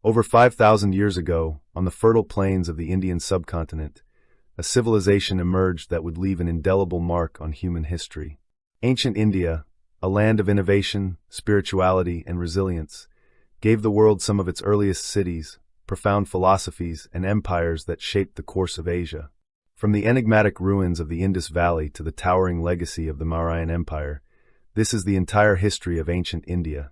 Over 5,000 years ago, on the fertile plains of the Indian subcontinent, a civilization emerged that would leave an indelible mark on human history. Ancient India, a land of innovation, spirituality, and resilience, gave the world some of its earliest cities, profound philosophies, and empires that shaped the course of Asia. From the enigmatic ruins of the Indus Valley to the towering legacy of the Mauryan Empire, this is the entire history of ancient India,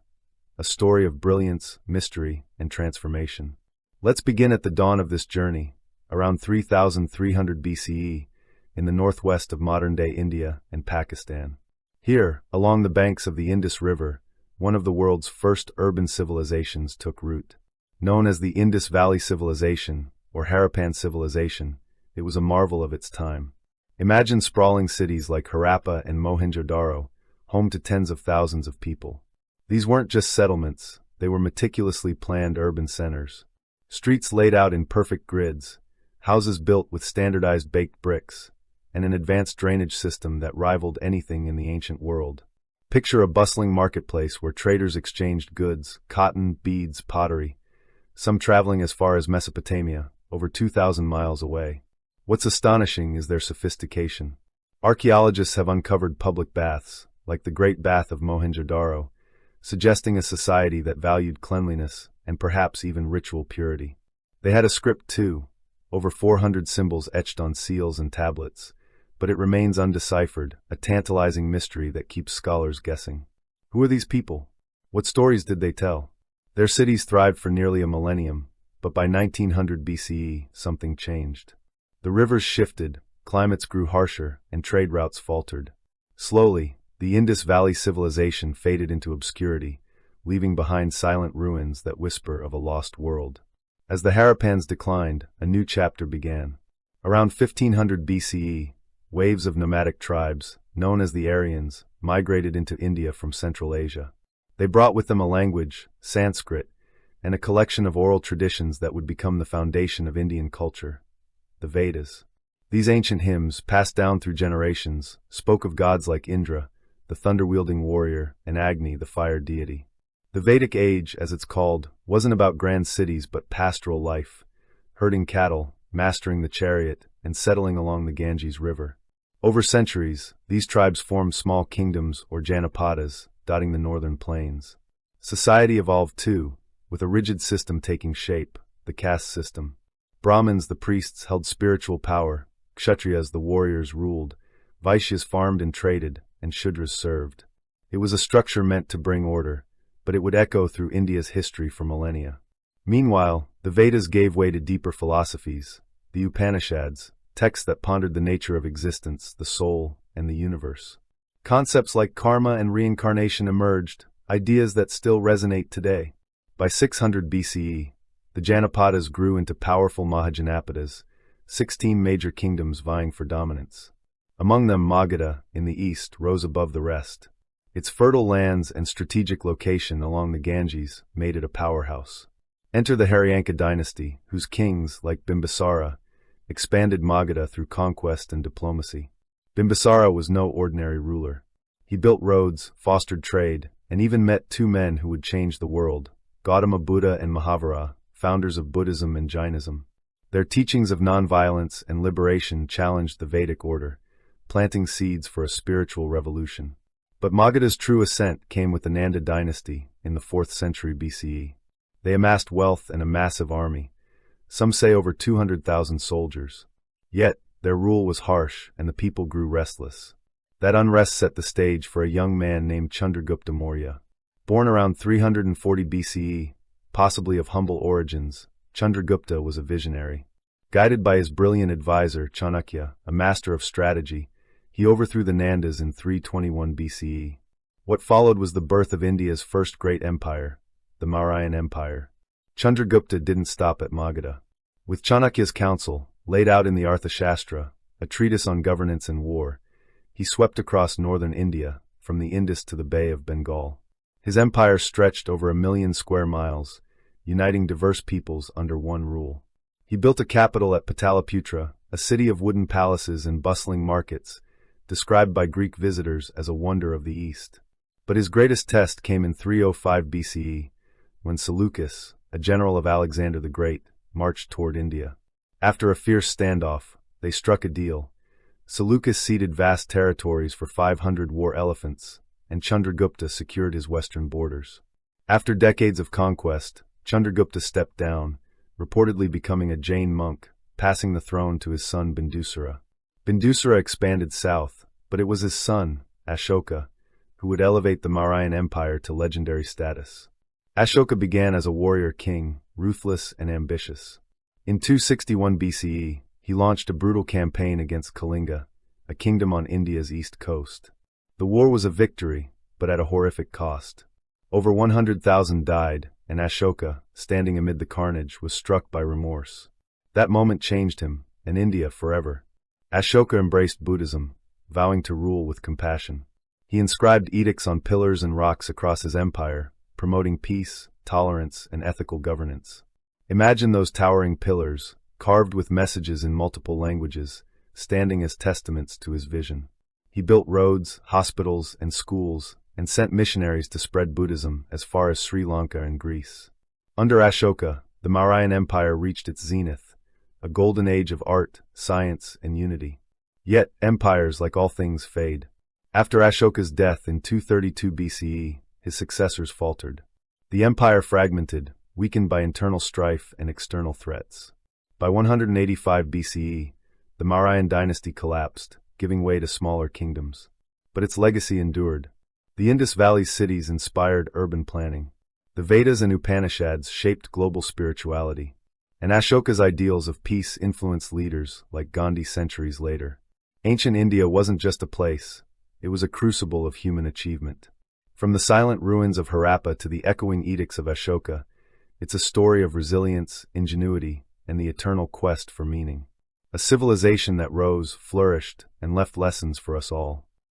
a story of brilliance, mystery, and transformation. Let's begin at the dawn of this journey, around 3,300 BCE, in the northwest of modern-day India and Pakistan. Here, along the banks of the Indus River, one of the world's first urban civilizations took root. Known as the Indus Valley Civilization, or Harappan civilization, it was a marvel of its time. Imagine sprawling cities like Harappa and Mohenjo-daro, home to tens of thousands of people. These weren't just settlements, they were meticulously planned urban centers. Streets laid out in perfect grids, houses built with standardized baked bricks, and an advanced drainage system that rivaled anything in the ancient world. Picture a bustling marketplace where traders exchanged goods, cotton, beads, pottery, some traveling as far as Mesopotamia, over 2,000 miles away. What's astonishing is their sophistication. Archaeologists have uncovered public baths, like the Great Bath of Mohenjo-daro, suggesting a society that valued cleanliness and perhaps even ritual purity. They had a script too, over 400 symbols etched on seals and tablets, but it remains undeciphered, a tantalizing mystery that keeps scholars guessing. Who are these people? What stories did they tell? Their cities thrived for nearly a millennium, but by 1900 BCE, something changed. The rivers shifted, climates grew harsher, and trade routes faltered. Slowly, the Indus Valley Civilization faded into obscurity, leaving behind silent ruins that whisper of a lost world. As the Harappans declined, a new chapter began. Around 1500 BCE, waves of nomadic tribes, known as the Aryans, migrated into India from Central Asia. They brought with them a language, Sanskrit, and a collection of oral traditions that would become the foundation of Indian culture, the Vedas. These ancient hymns, passed down through generations, spoke of gods like Indra, the thunder-wielding warrior, and Agni, the fire deity. The Vedic Age, as it's called, wasn't about grand cities but pastoral life, herding cattle, mastering the chariot, and settling along the Ganges River. Over centuries, these tribes formed small kingdoms or Janapadas, dotting the northern plains. Society evolved too, with a rigid system taking shape, the caste system. Brahmins, the priests, held spiritual power, Kshatriyas, the warriors, ruled, Vaishyas farmed and traded, and Shudras served. It was a structure meant to bring order, but it would echo through India's history for millennia. Meanwhile, the Vedas gave way to deeper philosophies, the Upanishads, texts that pondered the nature of existence, the soul, and the universe. Concepts like karma and reincarnation emerged, ideas that still resonate today. By 600 BCE, the Janapadas grew into powerful Mahajanapadas, 16 major kingdoms vying for dominance. Among them, Magadha, in the east, rose above the rest. Its fertile lands and strategic location along the Ganges made it a powerhouse. Enter the Haryanka dynasty, whose kings, like Bimbisara, expanded Magadha through conquest and diplomacy. Bimbisara was no ordinary ruler. He built roads, fostered trade, and even met two men who would change the world, Gautama Buddha and Mahavira, founders of Buddhism and Jainism. Their teachings of nonviolence and liberation challenged the Vedic order, planting seeds for a spiritual revolution. But Magadha's true ascent came with the Nanda dynasty in the 4th century BCE. They amassed wealth and a massive army, some say over 200,000 soldiers. Yet, their rule was harsh and the people grew restless. That unrest set the stage for a young man named Chandragupta Maurya. Born around 340 BCE, possibly of humble origins, Chandragupta was a visionary. Guided by his brilliant advisor, Chanakya, a master of strategy, he overthrew the Nandas in 321 BCE. What followed was the birth of India's first great empire, the Mauryan Empire. Chandragupta didn't stop at Magadha. With Chanakya's counsel, laid out in the Arthashastra, a treatise on governance and war, he swept across northern India, from the Indus to the Bay of Bengal. His empire stretched over 1 million square miles, uniting diverse peoples under one rule. He built a capital at Pataliputra, a city of wooden palaces and bustling markets, described by Greek visitors as a wonder of the East. But his greatest test came in 305 BCE, when Seleucus, a general of Alexander the Great, marched toward India. After a fierce standoff, they struck a deal. Seleucus ceded vast territories for 500 war elephants, and Chandragupta secured his western borders. After decades of conquest, Chandragupta stepped down, reportedly becoming a Jain monk, passing the throne to his son Bindusara. Bindusara expanded south, but it was his son, Ashoka, who would elevate the Mauryan Empire to legendary status. Ashoka began as a warrior king, ruthless and ambitious. In 261 BCE, he launched a brutal campaign against Kalinga, a kingdom on India's east coast. The war was a victory, but at a horrific cost. Over 100,000 died, and Ashoka, standing amid the carnage, was struck by remorse. That moment changed him, and India forever. Ashoka embraced Buddhism, vowing to rule with compassion. He inscribed edicts on pillars and rocks across his empire, promoting peace, tolerance, and ethical governance. Imagine those towering pillars, carved with messages in multiple languages, standing as testaments to his vision. He built roads, hospitals, and schools, and sent missionaries to spread Buddhism as far as Sri Lanka and Greece. Under Ashoka, the Mauryan Empire reached its zenith, a golden age of art, science, and unity. Yet, empires, like all things, fade. After Ashoka's death in 232 BCE, his successors faltered. The empire fragmented, weakened by internal strife and external threats. By 185 BCE, the Mauryan dynasty collapsed, giving way to smaller kingdoms. But its legacy endured. The Indus Valley cities inspired urban planning. The Vedas and Upanishads shaped global spirituality. And Ashoka's ideals of peace influenced leaders like Gandhi centuries later. Ancient India wasn't just a place, it was a crucible of human achievement. From the silent ruins of Harappa to the echoing edicts of Ashoka, it's a story of resilience, ingenuity, and the eternal quest for meaning. A civilization that rose, flourished, and left lessons for us all.